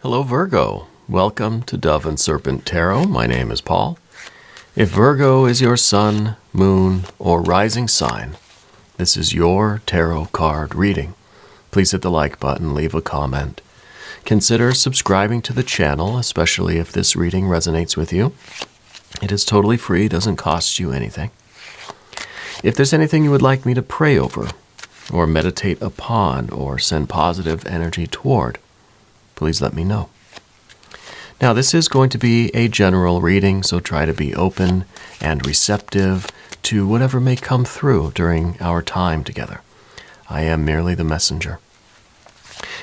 Hello, Virgo. Welcome to Dove and Serpent Tarot. My name is Paul. If Virgo is your sun, moon, or rising sign, this is your tarot card reading. Please hit the like button, leave a comment. Consider subscribing to the channel, especially if this reading resonates with you. It is totally free, doesn't cost you anything. If there's anything you would like me to pray over, or meditate upon, or send positive energy toward, please let me know. Now, this is going to be a general reading, so try to be open and receptive to whatever may come through during our time together. I am merely the messenger.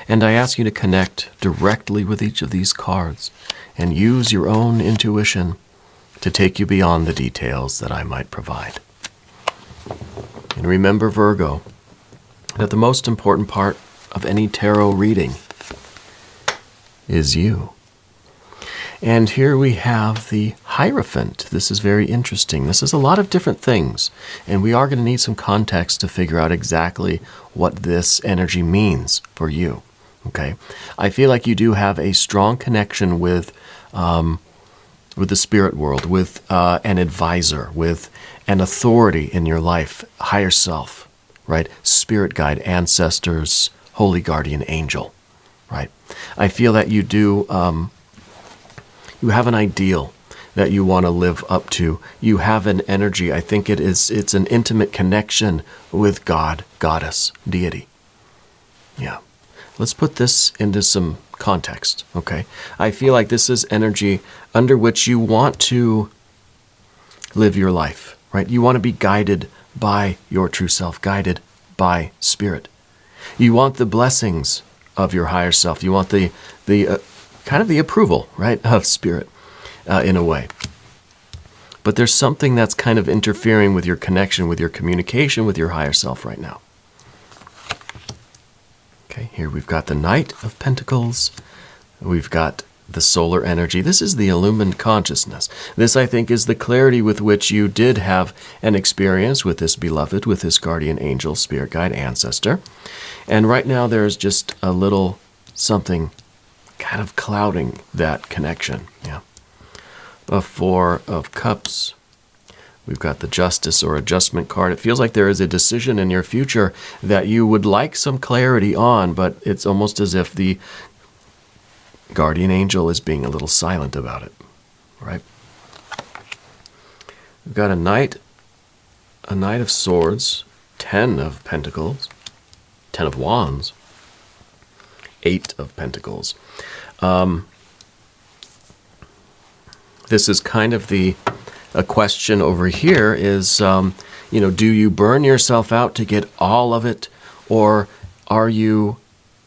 And I ask you to connect directly with each of these cards and use your own intuition to take you beyond the details that I might provide. And remember, Virgo, that the most important part of any tarot reading is you. And here we have the Hierophant. This is very interesting. This is a lot of different things, and we are going to need some context to figure out exactly what this energy means for you. Okay? I feel like you do have a strong connection with the spirit world, with an advisor, with an authority in your life, higher self, right? Spirit guide, ancestors, holy guardian angel. Right. I feel that you do, you have an ideal that you want to live up to. You have an energy. I think it's an intimate connection with God, goddess, deity. Yeah. Let's put this into some context, okay? I feel like this is energy under which you want to live your life, right? You want to be guided by your true self, guided by spirit. You want the blessings of your higher self. You want the kind of the approval, right, of spirit in a way. But there's something that's kind of interfering with your connection, with your communication with your higher self right now. Okay, here we've got the Knight of Pentacles. We've got the solar energy. This is the illumined consciousness. This, I think, is the clarity with which you did have an experience with this beloved, with this guardian angel, spirit guide, ancestor. And right now there's just a little something kind of clouding that connection. Yeah. A Four of Cups. We've got the Justice or Adjustment card. It feels like there is a decision in your future that you would like some clarity on, but it's almost as if the guardian angel is being a little silent about it, right? We've got a Knight of Swords, 10 of Pentacles, 10 of Wands, 8 of Pentacles. This is kind of a question over here is, do you burn yourself out to get all of it, or are you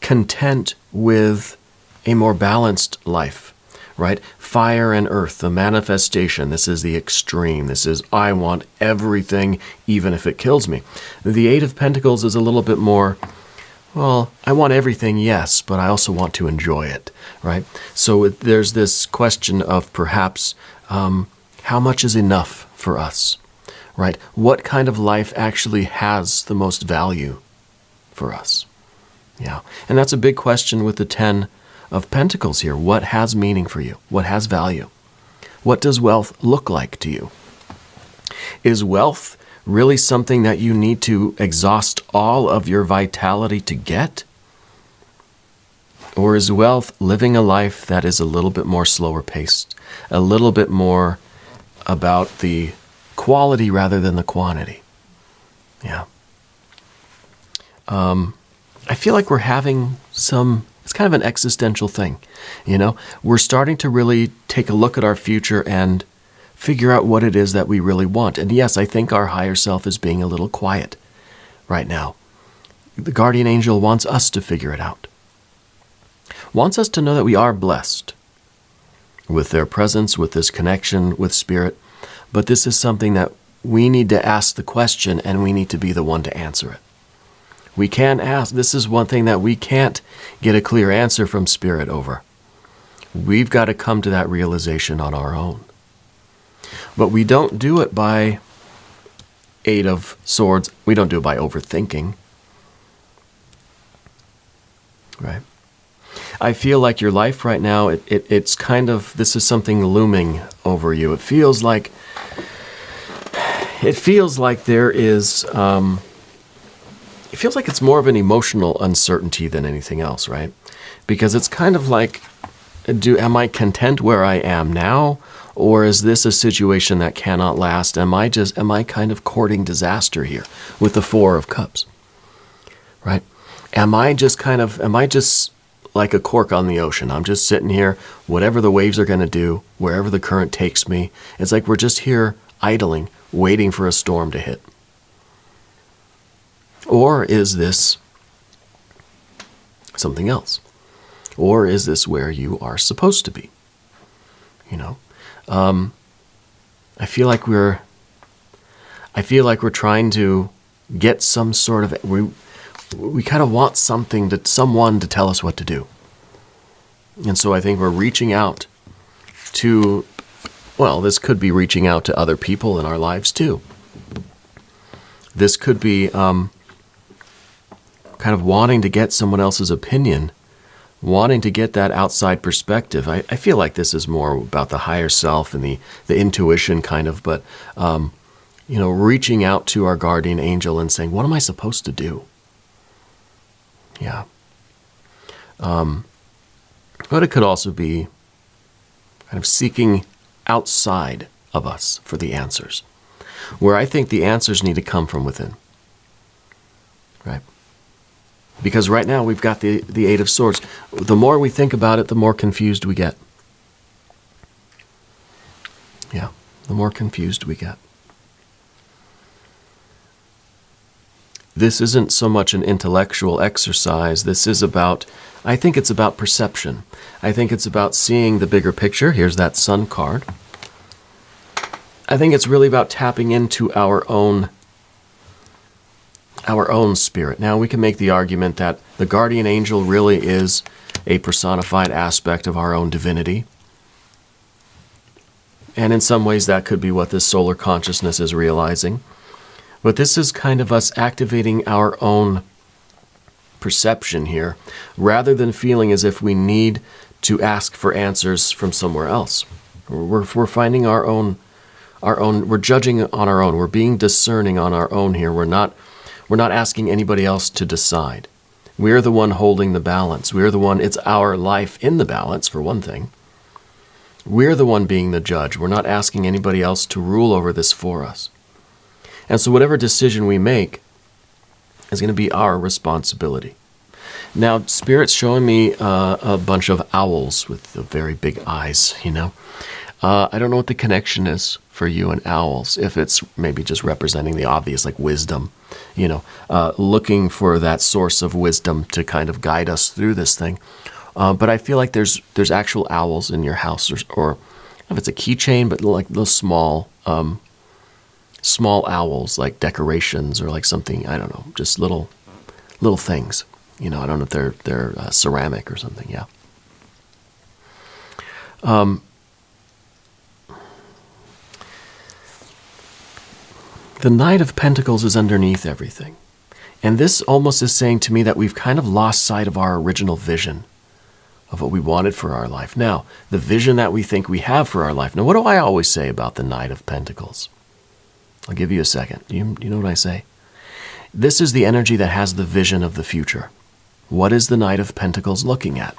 content with a more balanced life, right? Fire and earth, the manifestation. This is the extreme. This is, I want everything, even if it kills me. The Eight of Pentacles is a little bit more, well, I want everything, yes, but I also want to enjoy it, right? So there's this question of perhaps how much is enough for us, right? What kind of life actually has the most value for us? Yeah, and that's a big question with the 10 of Pentacles here. What has meaning for you? What has value? What does wealth look like to you? Is wealth really something that you need to exhaust all of your vitality to get? Or is wealth living a life that is a little bit more slower paced, a little bit more about the quality rather than the quantity? Yeah. I feel like we're having it's kind of an existential thing, We're starting to really take a look at our future and figure out what it is that we really want. And yes, I think our higher self is being a little quiet right now. The guardian angel wants us to figure it out. Wants us to know that we are blessed with their presence, with this connection with spirit. But this is something that we need to ask the question, and we need to be the one to answer it. We can't ask. This is one thing that we can't get a clear answer from spirit over. We've got to come to that realization on our own. But we don't do it by Eight of Swords. We don't do it by overthinking. Right? I feel like your life right now, it's kind of, this is something looming over you. It feels like there is, it feels like it's more of an emotional uncertainty than anything else, right? Because it's kind of like, am I content where I am now? Or is this a situation that cannot last? Am I kind of courting disaster here with the Four of Cups, right? Am I just like a cork on the ocean? I'm just sitting here, whatever the waves are going to do, wherever the current takes me. It's like we're just here idling, waiting for a storm to hit. Or is this something else? Or is this where you are supposed to be? You know, I feel like we're trying to get some sort of, we kind of want someone to tell us what to do. And so I think we're reaching out to, well, this could be reaching out to other people in our lives too. This could be kind of wanting to get someone else's opinion, wanting to get that outside perspective. I feel like this is more about the higher self and the intuition kind of, but, reaching out to our guardian angel and saying, what am I supposed to do? Yeah. But it could also be kind of seeking outside of us for the answers, where I think the answers need to come from within, right? Because right now we've got the Eight of Swords. The more we think about it, the more confused we get. Yeah, the more confused we get. This isn't so much an intellectual exercise. This is about, I think it's about perception. I think it's about seeing the bigger picture. Here's that Sun card. I think it's really about tapping into our own spirit. Now, we can make the argument that the guardian angel really is a personified aspect of our own divinity. And in some ways, that could be what this solar consciousness is realizing. But this is kind of us activating our own perception here, rather than feeling as if we need to ask for answers from somewhere else. We're finding our own, we're judging on our own. We're being discerning on our own here. We're not asking anybody else to decide. We're the one holding the balance. We're the one, it's our life in the balance, for one thing. We're the one being the judge. We're not asking anybody else to rule over this for us. And so whatever decision we make is going to be our responsibility. Now, Spirit's showing me a bunch of owls with very big eyes, I don't know what the connection is for you and owls, if it's maybe just representing the obvious, like wisdom, looking for that source of wisdom to kind of guide us through this thing. But I feel like there's actual owls in your house, or if it's a keychain, but like those small owls, like decorations or like something, I don't know, just little things. I don't know if they're ceramic or something, yeah. The Knight of Pentacles is underneath everything. And this almost is saying to me that we've kind of lost sight of our original vision of what we wanted for our life. Now, the vision that we think we have for our life. Now, what do I always say about the Knight of Pentacles? I'll give you a second. You know what I say? This is the energy that has the vision of the future. What is the Knight of Pentacles looking at?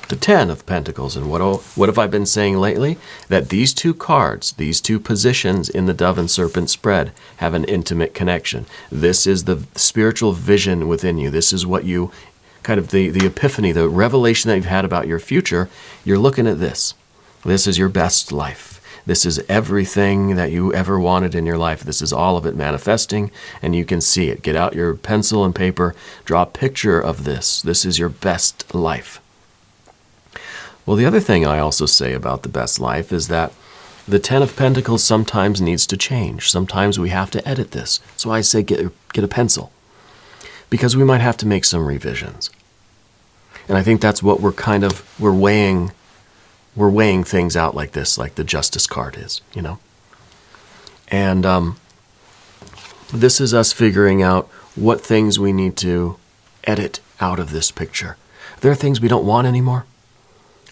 The Ten of Pentacles. And what have I been saying lately? That these two cards, these two positions in the Dove and Serpent spread have an intimate connection. This is the spiritual vision within you. This is what you, kind of the epiphany, the revelation that you've had about your future. You're looking at this. This is your best life. This is everything that you ever wanted in your life. This is all of it manifesting, and you can see it. Get out your pencil and paper. Draw a picture of this. This is your best life. Well, the other thing I also say about the best life is that the Ten of Pentacles sometimes needs to change. Sometimes we have to edit this. So I say get a pencil, because we might have to make some revisions. And I think that's what we're weighing things out like this, like the Justice card is, And this is us figuring out what things we need to edit out of this picture. Are there things we don't want anymore?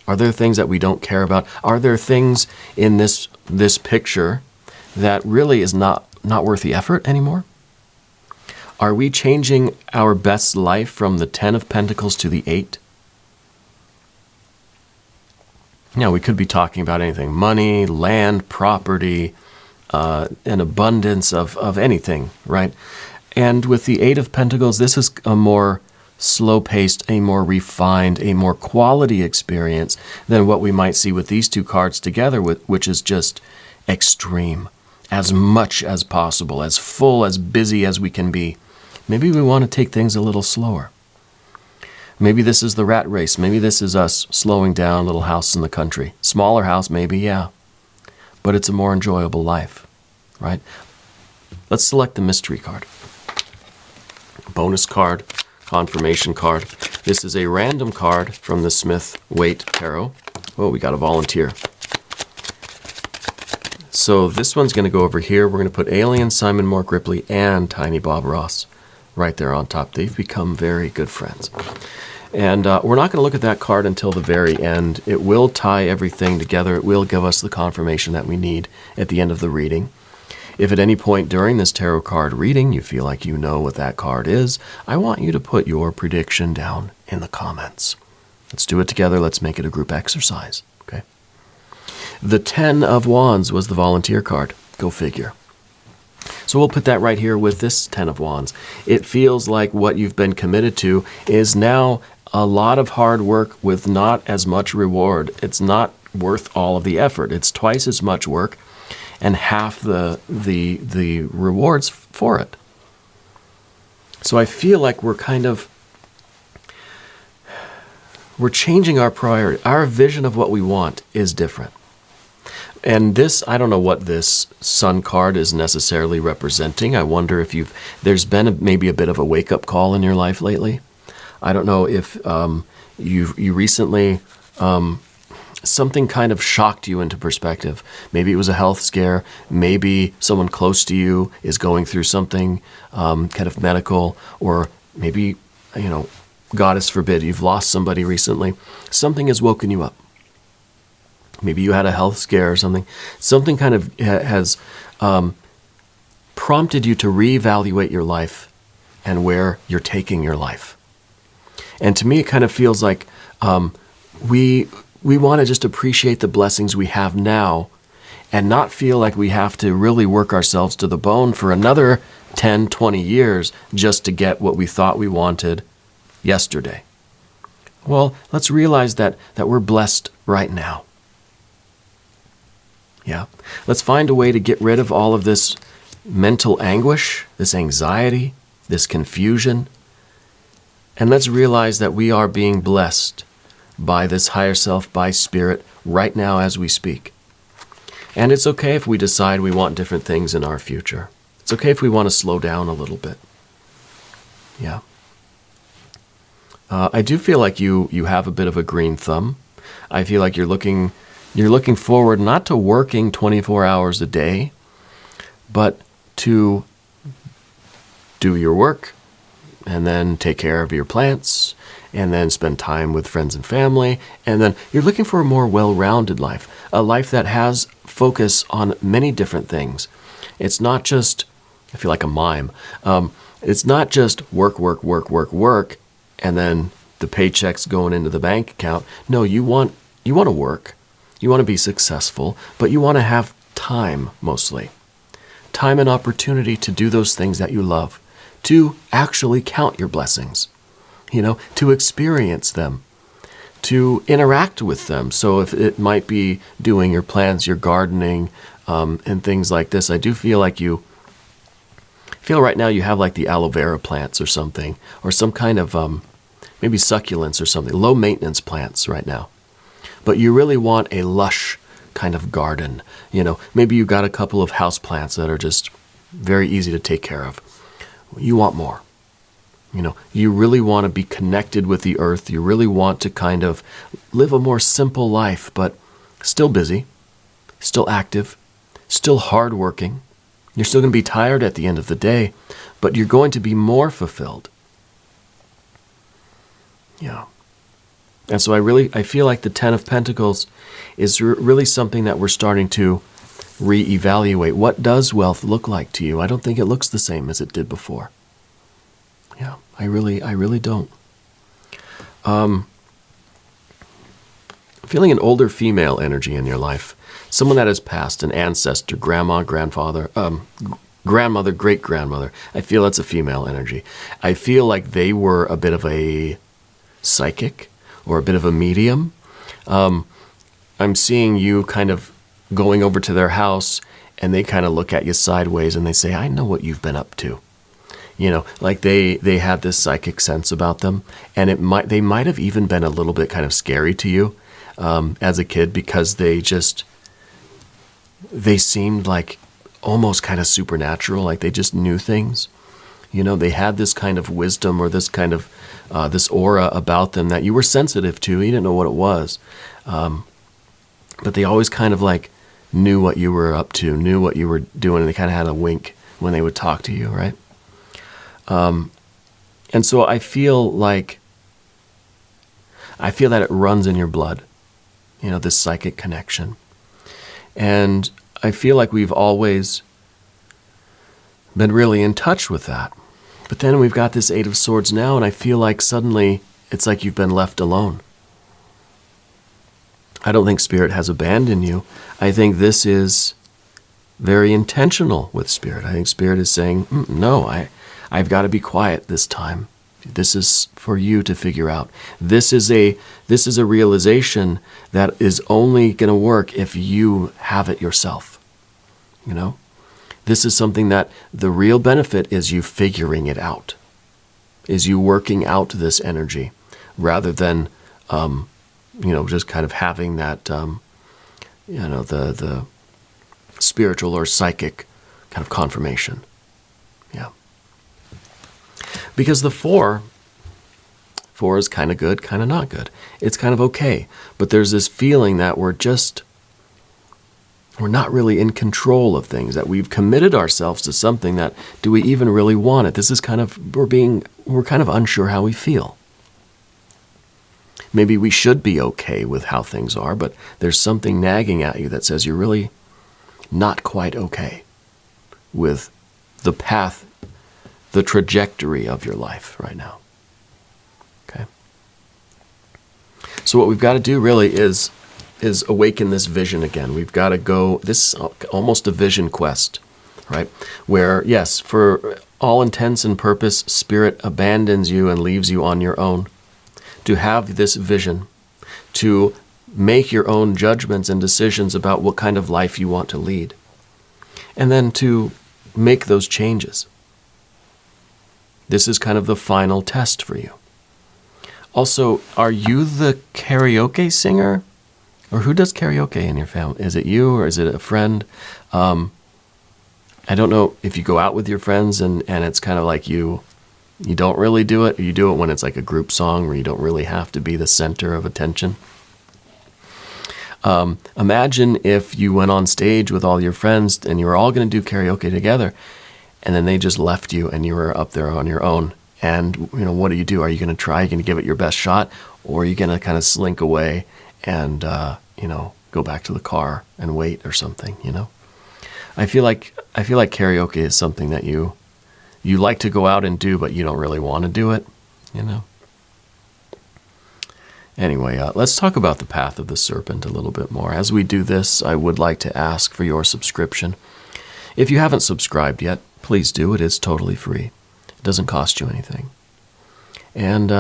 Are there things that we don't care about? Are there things in this picture that really is not worth the effort anymore? Are we changing our best life from the 10 of Pentacles to the 8? Now, we could be talking about anything. Money, land, property, an abundance of anything, right? And with the 8 of Pentacles, this is a more slow-paced, a more refined, a more quality experience than what we might see with these two cards together, which is just extreme. As much as possible, as full, as busy as we can be. Maybe we want to take things a little slower. Maybe this is the rat race. Maybe this is us slowing down, little house in the country. Smaller house, maybe, yeah. But it's a more enjoyable life, right? Let's select the mystery card. Bonus card, confirmation card. This is a random card from the Smith-Waite Tarot. Oh, we got a volunteer. So this one's going to go over here. We're going to put Alien, Simon Mork Ripley, and Tiny Bob Ross right there on top. They've become very good friends. And we're not going to look at that card until the very end. It will tie everything together. It will give us the confirmation that we need at the end of the reading. If at any point during this tarot card reading you feel like you know what that card is, I want you to put your prediction down in the comments. Let's do it together. Let's make it a group exercise. Okay. The 10 of Wands was the volunteer card. Go figure. So we'll put that right here with this 10 of Wands. It feels like what you've been committed to is now a lot of hard work with not as much reward. It's not worth all of the effort. It's twice as much work and half the rewards for it. So I feel like we're changing our priority. Our vision of what we want is different. And this, I don't know what this Sun card is necessarily representing. I wonder if there's been maybe a bit of a wake-up call in your life lately. I don't know if you recently, something kind of shocked you into perspective. Maybe it was a health scare. Maybe someone close to you is going through something kind of medical, or maybe, God forbid, you've lost somebody recently. Something has woken you up. Maybe you had a health scare or something. Something kind of has prompted you to reevaluate your life and where you're taking your life. And to me, it kind of feels like we want to just appreciate the blessings we have now and not feel like we have to really work ourselves to the bone for another 10, 20 years just to get what we thought we wanted yesterday. Well, let's realize that we're blessed right now. Yeah. Let's find a way to get rid of all of this mental anguish, this anxiety, this confusion. And let's realize that we are being blessed by this higher self, by spirit, right now as we speak. And it's okay if we decide we want different things in our future. It's okay if we want to slow down a little bit. Yeah. I do feel like you have a bit of a green thumb. I feel like you're looking forward not to working 24 hours a day, but to do your work and then take care of your plants and then spend time with friends and family. And then you're looking for a more well-rounded life, a life that has focus on many different things. It's not just, I feel like a mime. It's not just work, and then the paycheck's going into the bank account. No, you want to work. You want to be successful, but you want to have time mostly. Time and opportunity to do those things that you love, to actually count your blessings, to experience them, to interact with them. So if it might be doing your plants, your gardening, and things like this, I do feel like right now you have like the aloe vera plants or something, or some kind of maybe succulents or something, low maintenance plants right now. But you really want a lush kind of garden. Maybe you've got a couple of house plants that are just very easy to take care of. You want more. You really want to be connected with the earth. You really want to kind of live a more simple life, but still busy, still active, still hardworking. You're still going to be tired at the end of the day, but you're going to be more fulfilled. Yeah. And so I feel like the Ten of Pentacles is really something that we're starting to reevaluate. What does wealth look like to you? I don't think it looks the same as it did before. Yeah, I really don't. Feeling an older female energy in your life. Someone that has passed, an ancestor, grandma, grandfather, grandmother, great-grandmother. I feel that's a female energy. I feel like they were a bit of a psychic or a bit of a medium. I'm seeing you kind of going over to their house, and they kind of look at you sideways and they say, I know what you've been up to. You know, like they had this psychic sense about them, and they might have even been a little bit kind of scary to you as a kid, because they seemed like almost kind of supernatural, like they just knew things. You know, they had this kind of wisdom or this kind of this aura about them that you were sensitive to. You didn't know what it was, but they always kind of like knew what you were up to, knew what you were doing, and they kind of had a wink when they would talk to you, right? And so I feel that it runs in your blood, you know, this psychic connection. And I feel like we've always been really in touch with that. But then we've got this Eight of Swords now, and I feel like suddenly it's like you've been left alone. I don't think Spirit has abandoned you. I think this is very intentional with Spirit. I think Spirit is saying, no, I've got to be quiet this time. This is for you to figure out. This is a realization that is only going to work if you have it yourself. You know? This is something that the real benefit is you figuring it out, is you working out this energy, rather than, just kind of having that, the spiritual or psychic kind of confirmation. Yeah. Because the four is kind of good, kind of not good. It's kind of okay. But there's this feeling that we're not really in control of things, that we've committed ourselves to something that, do we even really want it? This is kind of, we're kind of unsure how we feel. Maybe we should be okay with how things are, but there's something nagging at you that says you're really not quite okay with the path, the trajectory of your life right now. Okay? So what we've got to do really is awaken this vision again. We've got to go, this is almost a vision quest, right? Where, yes, for all intents and purpose, Spirit abandons you and leaves you on your own to have this vision, to make your own judgments and decisions about what kind of life you want to lead, and then to make those changes. This is kind of the final test for you. Also, are you the karaoke singer? Or who does karaoke in your family? Is it you, or is it a friend? I don't know if you go out with your friends and it's kind of like you don't really do it, or you do it when it's like a group song where you don't really have to be the center of attention. Imagine if you went on stage with all your friends and you were all going to do karaoke together, and then they just left you and you were up there on your own. And, what do you do? Are you going to try? Are you going to give it your best shot? Or are you going to kind of slink away and, go back to the car and wait or something, I feel like karaoke is something that you like to go out and do, but you don't really want to do it, Anyway, let's talk about the path of the serpent a little bit more. As we do this, I would like to ask for your subscription. If you haven't subscribed yet, please do. It is totally free. It doesn't cost you anything. And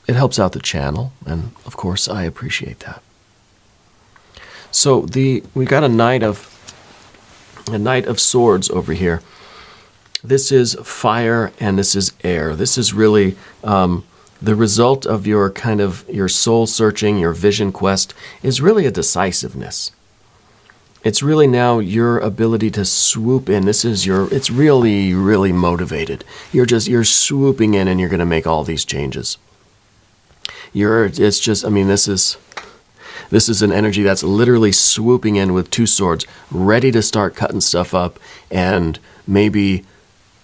it helps out the channel, and of course, I appreciate that. So we got a Knight of Swords over here. This is fire and this is air. This is really the result of your soul searching, your vision quest is really a decisiveness. It's really now your ability to swoop in. It's really, really motivated. You're swooping in and you're going to make all these changes. This is an energy that's literally swooping in with two swords, ready to start cutting stuff up and maybe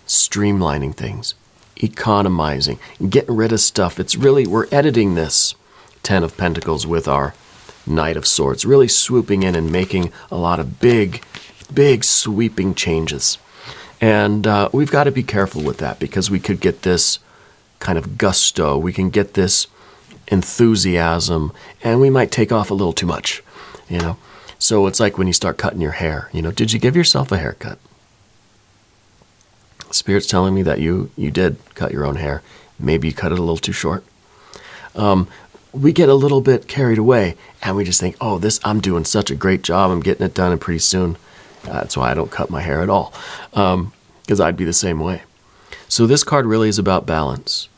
streamlining things, economizing, getting rid of stuff. It's really, we're editing this. Ten of Pentacles with our Knight of Swords, really swooping in and making a lot of big sweeping changes. And we've got to be careful with that, because we could get this kind of gusto, we can get this enthusiasm, and we might take off a little too much, you know. So it's like when you start cutting your hair, you know, did you give yourself a haircut? Spirit's telling me that you did cut your own hair. Maybe you cut it a little too short. We get a little bit carried away, and we just think, oh, I'm doing such a great job, I'm getting it done, and pretty soon, that's why I don't cut my hair at all, because I'd be the same way. So this card really is about balance,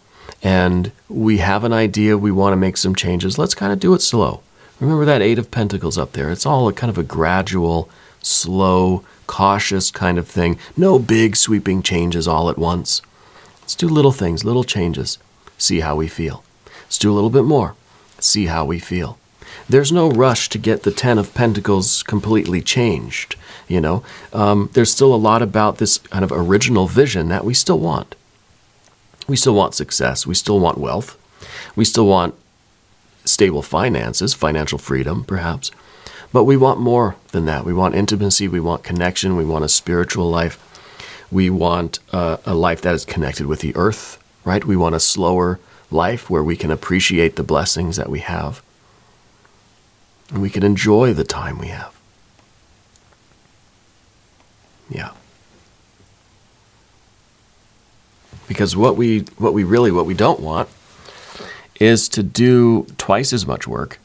and we have an idea, we want to make some changes. Let's kind of do it slow. Remember that Eight of Pentacles up there. It's all kind of a gradual, slow, cautious kind of thing. No big sweeping changes all at once. Let's do little things, little changes. See how we feel. Let's do a little bit more. See how we feel. There's no rush to get the Ten of Pentacles completely changed, you know. There's still a lot about this kind of original vision that we still want. We still want success. We still want wealth. We still want stable finances, financial freedom, perhaps. But we want more than that. We want intimacy. We want connection. We want a spiritual life. We want a life that is connected with the earth, right? We want a slower life where we can appreciate the blessings that we have. And we can enjoy the time we have. Yeah. Because what we don't want is to do twice as much work,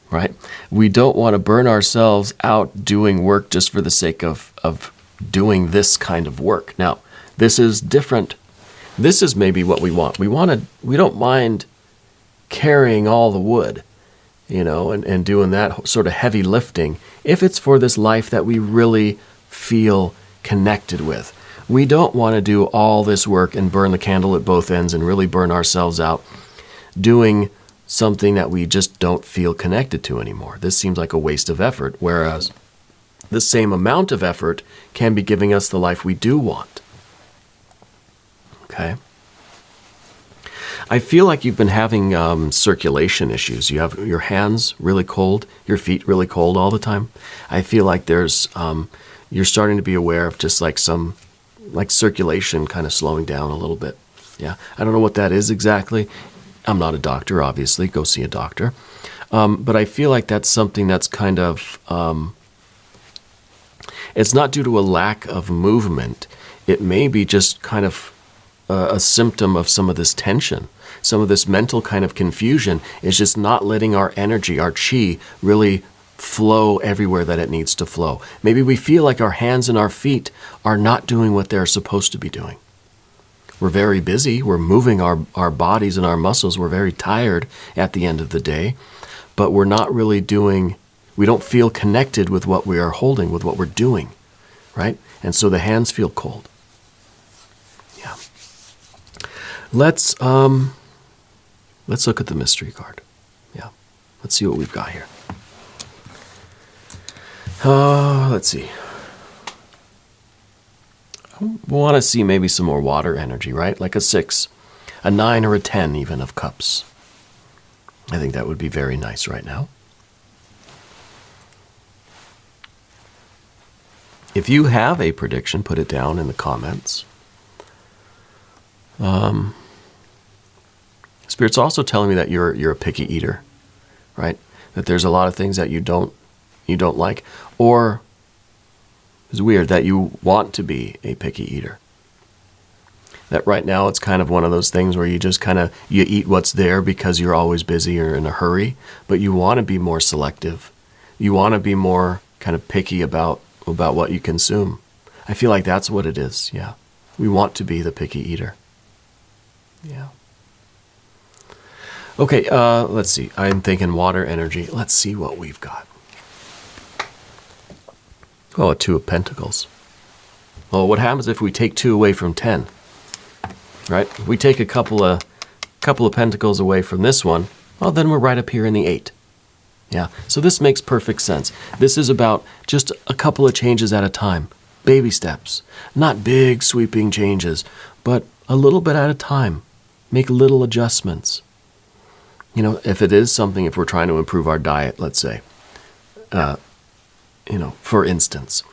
right? We don't want to burn ourselves out doing work just for the sake of doing this kind of work. Now, this is different. This is maybe what we want. We don't mind carrying all the wood, you know, and doing that sort of heavy lifting if it's for this life that we really feel connected with. We don't want to do all this work and burn the candle at both ends and really burn ourselves out doing something that we just don't feel connected to anymore. This seems like a waste of effort, whereas the same amount of effort can be giving us the life we do want. Okay? I feel like you've been having circulation issues. You have your hands really cold, your feet really cold all the time. I feel like there's, you're starting to be aware of just like some, like circulation kind of slowing down a little bit. Yeah, I don't know what that is exactly. I'm not a doctor, obviously. Go see a doctor. But I feel like that's something that's kind of, it's not due to a lack of movement. It may be just kind of a symptom of some of this tension. Some of this mental kind of confusion is just not letting our energy, our chi, really flow everywhere that it needs to flow. Maybe we feel like our hands and our feet are not doing what they're supposed to be doing. We're very busy. We're moving our bodies and our muscles. We're very tired at the end of the day, but we're not really doing, we don't feel connected with what we are holding, with what we're doing, right? And so the hands feel cold. Yeah. Let's look at the mystery card. Yeah. Let's see what we've got here. Let's see. We want to see maybe some more water energy, right? Like a 6, a 9, or a 10 even of cups. I think that would be very nice right now. If you have a prediction, put it down in the comments. Spirit's also telling me that you're a picky eater, right? That there's a lot of things that you don't like, or it's weird that you want to be a picky eater. That right now it's kind of one of those things where you just kind of, you eat what's there because you're always busy or in a hurry, but you want to be more selective. You want to be more kind of picky about what you consume. I feel like that's what it is, yeah. We want to be the picky eater. Yeah. Okay, let's see. I'm thinking water energy. Let's see what we've got. Oh, a 2 of Pentacles. Well, what happens if we take 2 away from 10? Right? If we take a couple of Pentacles away from this one, well, then we're right up here in the 8. Yeah, so this makes perfect sense. This is about just a couple of changes at a time. Baby steps. Not big sweeping changes, but a little bit at a time. Make little adjustments. if it is something, if we're trying to improve our diet, let's say, for instance,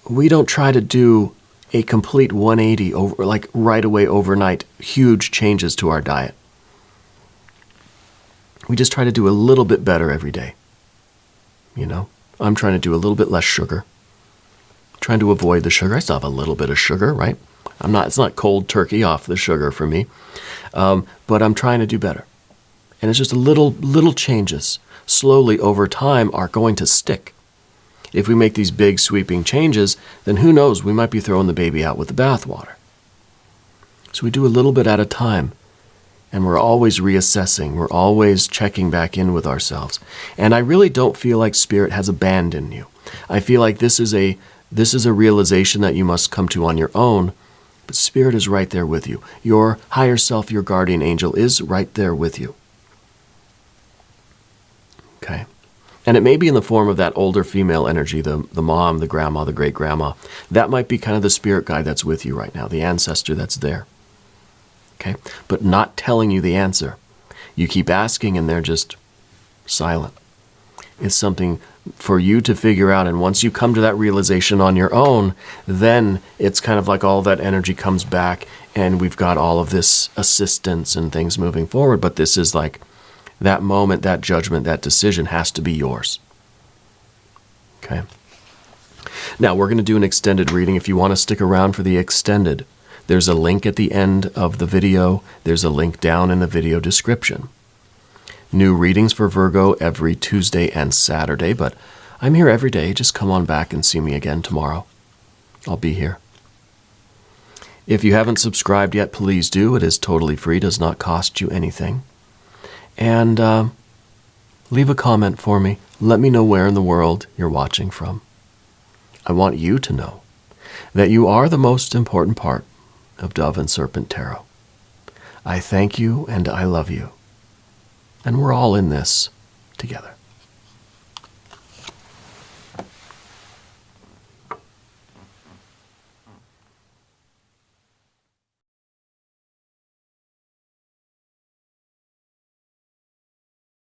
we don't try to do a complete 180 over, like right away, overnight, huge changes to our diet. We just try to do a little bit better every day. I'm trying to do a little bit less sugar. Trying to avoid the sugar. I still have a little bit of sugar, right? It's not cold turkey off the sugar for me. But I'm trying to do better. And it's just little changes slowly over time are going to stick. If we make these big sweeping changes, then who knows, we might be throwing the baby out with the bathwater. So we do a little bit at a time. And we're always reassessing. We're always checking back in with ourselves. And I really don't feel like Spirit has abandoned you. I feel like this is a realization that you must come to on your own. But Spirit is right there with you. Your higher self, your guardian angel, is right there with you. Okay? And it may be in the form of that older female energy, the mom, the grandma, the great-grandma. That might be kind of the spirit guide that's with you right now, the ancestor that's there. Okay? But not telling you the answer. You keep asking and they're just silent. It's something for you to figure out, and once you come to that realization on your own, then it's kind of like all that energy comes back and we've got all of this assistance and things moving forward. But this is like that moment, that judgment, that decision has to be yours. Okay? Now, we're going to do an extended reading. If you want to stick around for the extended, there's a link at the end of the video. There's a link down in the video description. New readings for Virgo every Tuesday and Saturday, but I'm here every day. Just come on back and see me again tomorrow. I'll be here. If you haven't subscribed yet, please do. It is totally free, does not cost you anything. And leave a comment for me. Let me know where in the world you're watching from. I want you to know that you are the most important part of Dove and Serpent Tarot. I thank you and I love you. And we're all in this together.